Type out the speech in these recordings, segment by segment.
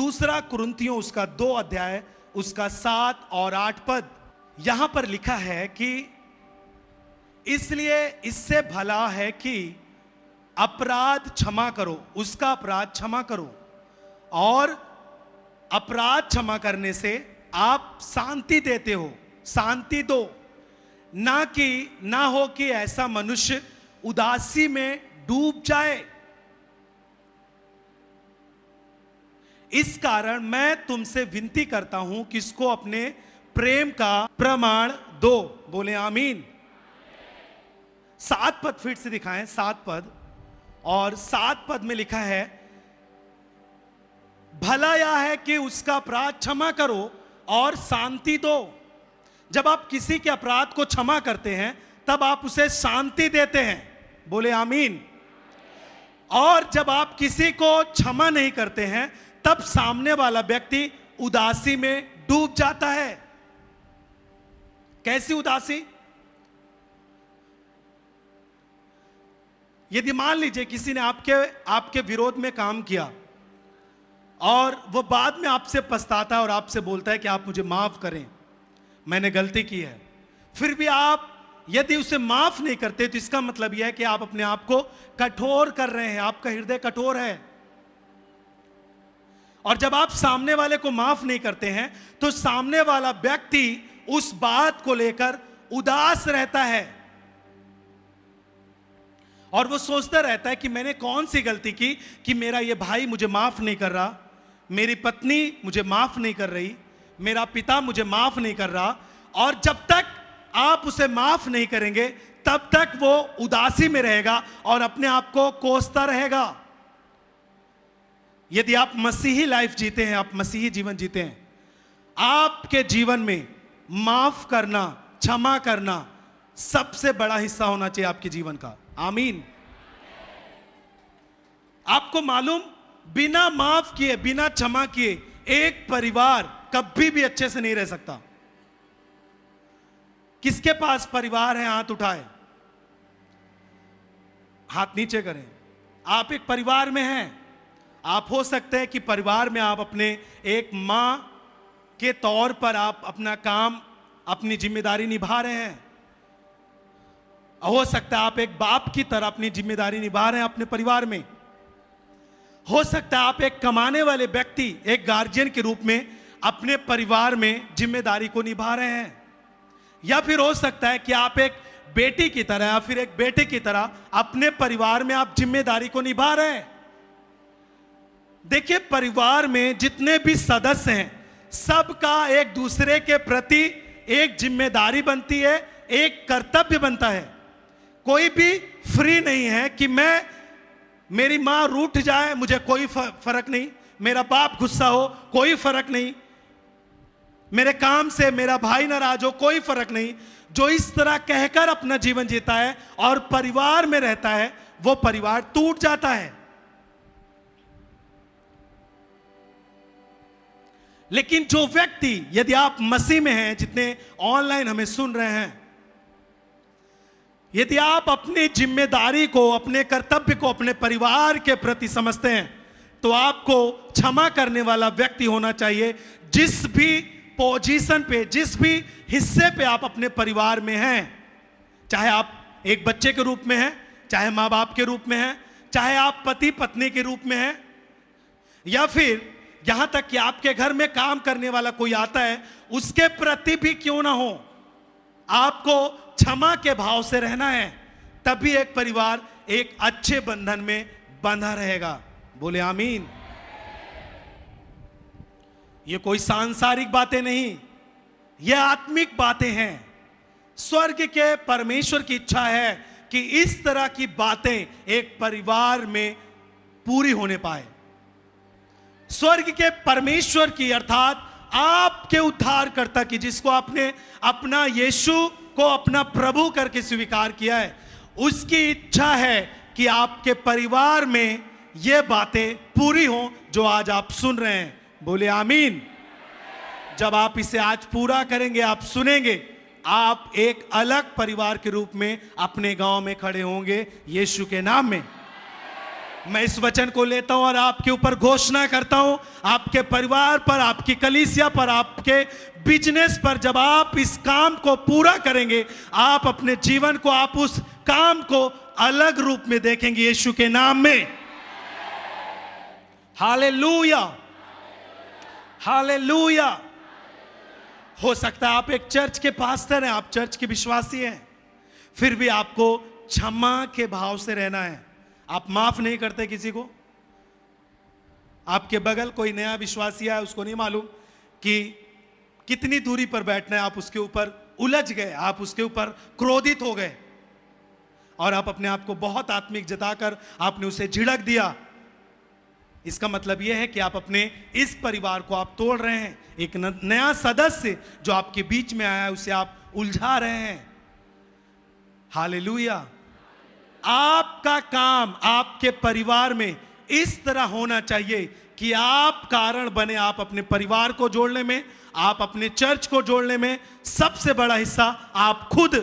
दूसरा कुरिन्थियों उसका 2 अध्याय उसका 7 और 8 पद, यहां पर लिखा है कि इसलिए इससे भला है कि अपराध क्षमा करो, उसका अपराध क्षमा करो, और अपराध क्षमा करने से आप शांति देते हो, शांति दो, ना हो कि ऐसा मनुष्य उदासी में डूब जाए। इस कारण मैं तुमसे विनती करता हूं कि इसको अपने प्रेम का प्रमाण दो। बोले आमीन। 7 पद फिर से दिखाएं, 7 पद, और 7 पद में लिखा है, भला यह है कि उसका अपराध क्षमा करो और शांति दो। जब आप किसी के अपराध को क्षमा करते हैं तब आप उसे शांति देते हैं। बोले आमीन। और जब आप किसी को क्षमा नहीं करते हैं तब सामने वाला व्यक्ति उदासी में डूब जाता है। कैसी उदासी? यदि मान लीजिए किसी ने आपके विरोध में काम किया और वो बाद में आपसे पछताता है और आपसे बोलता है कि आप मुझे माफ करें, मैंने गलती की है, फिर भी आप यदि उसे माफ नहीं करते तो इसका मतलब यह है कि आप अपने आप को कठोर कर रहे हैं, आपका हृदय कठोर है। और जब आप सामने वाले को माफ नहीं करते हैं तो सामने वाला व्यक्ति उस बात को लेकर उदास रहता है और वो सोचता रहता है कि मैंने कौन सी गलती की कि मेरा ये भाई मुझे माफ नहीं कर रहा, मेरी पत्नी मुझे माफ नहीं कर रही, मेरा पिता मुझे माफ नहीं कर रहा। और जब तक आप उसे माफ नहीं करेंगे तब तक वो उदासी में रहेगा और अपने आप को कोसता रहेगा। यदि आप मसीही लाइफ जीते हैं, आप मसीही जीवन जीते हैं, आपके जीवन में माफ करना, क्षमा करना सबसे बड़ा हिस्सा होना चाहिए आपके जीवन का। आमीन। आपको मालूम, बिना माफ किए, बिना क्षमा किए एक परिवार कभी भी अच्छे से नहीं रह सकता। किसके पास परिवार है? हाथ उठाए, हाथ नीचे करें। आप एक परिवार में हैं। आप हो सकते हैं कि परिवार में आप अपने एक मां के तौर पर आप अपना काम, अपनी जिम्मेदारी निभा रहे हैं। हो सकता है आप एक बाप की तरह अपनी जिम्मेदारी निभा रहे हैं अपने परिवार में। हो सकता है आप एक कमाने वाले व्यक्ति, एक गार्जियन के रूप में अपने परिवार में जिम्मेदारी को निभा रहे हैं। या फिर हो सकता है कि आप एक बेटी की तरह या फिर एक बेटे की तरह अपने परिवार में आप जिम्मेदारी को निभा रहे हैं। देखिए, परिवार में जितने भी सदस्य हैं सबका एक दूसरे के प्रति एक जिम्मेदारी बनती है, एक कर्तव्य बनता है। कोई भी फ्री नहीं है कि मेरी मां रूठ जाए मुझे कोई फर्क नहीं, मेरा बाप गुस्सा हो कोई फर्क नहीं, मेरे काम से मेरा भाई नाराज हो कोई फर्क नहीं। जो इस तरह कहकर अपना जीवन जीता है और परिवार में रहता है वो परिवार टूट जाता है। लेकिन जो व्यक्ति, यदि आप मसीह में हैं, जितने ऑनलाइन हमें सुन रहे हैं, यदि आप अपनी जिम्मेदारी को, अपने कर्तव्य को अपने परिवार के प्रति समझते हैं तो आपको क्षमा करने वाला व्यक्ति होना चाहिए। जिस भी पोजीशन पे, जिस भी हिस्से पे आप अपने परिवार में हैं, चाहे आप एक बच्चे के रूप में हैं, चाहे माँ बाप के रूप में हैं, चाहे आप पति पत्नी के रूप में हैं, या फिर यहां तक कि आपके घर में काम करने वाला कोई आता है उसके प्रति भी क्यों ना हो, आपको क्षमा के भाव से रहना है। तभी एक परिवार एक अच्छे बंधन में बंधा रहेगा। बोले आमीन। ये कोई सांसारिक बातें नहीं, ये आत्मिक बातें हैं। स्वर्ग के परमेश्वर की इच्छा है कि इस तरह की बातें एक परिवार में पूरी होने पाए। स्वर्ग के परमेश्वर की, अर्थात आपके उद्धारकर्ता की, जिसको आपने अपना यीशु को अपना प्रभु करके स्वीकार किया है, उसकी इच्छा है कि आपके परिवार में ये बातें पूरी हों जो आज आप सुन रहे हैं। बोले आमीन। जब आप इसे आज पूरा करेंगे, आप सुनेंगे, आप एक अलग परिवार के रूप में अपने गांव में खड़े होंगे यीशु के नाम में। मैं इस वचन को लेता हूं और आपके ऊपर घोषणा करता हूं, आपके परिवार पर, आपकी कलीसिया पर, आपके बिजनेस पर, जब आप इस काम को पूरा करेंगे, आप अपने जीवन को, आप उस काम को अलग रूप में देखेंगे यीशु के नाम में। Hallelujah, hallelujah. हो सकता है आप एक चर्च के पास्टर हैं, आप चर्च के विश्वासी हैं, फिर भी आपको क्षमा के भाव से रहना है। आप माफ नहीं करते किसी को। आपके बगल कोई नया विश्वासी है, उसको नहीं मालूम कि कितनी दूरी पर बैठना है, आप उसके ऊपर उलझ गए, आप उसके ऊपर क्रोधित हो गए और आप अपने आप को बहुत आत्मिक जताकर आपने उसे झिड़क दिया। इसका मतलब यह है कि आप अपने इस परिवार को आप तोड़ रहे हैं। एक नया सदस्य जो आपके बीच में आया है उसे आप उलझा रहे हैं। हालेलुया। आपका काम आपके परिवार में इस तरह होना चाहिए कि आप कारण बने, आप अपने परिवार को जोड़ने में, आप अपने चर्च को जोड़ने में। सबसे बड़ा हिस्सा आप खुद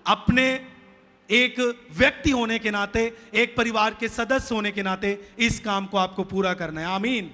अपने एक व्यक्ति होने के नाते, एक परिवार के सदस्य होने के नाते इस काम को आपको पूरा करना है। आमीन।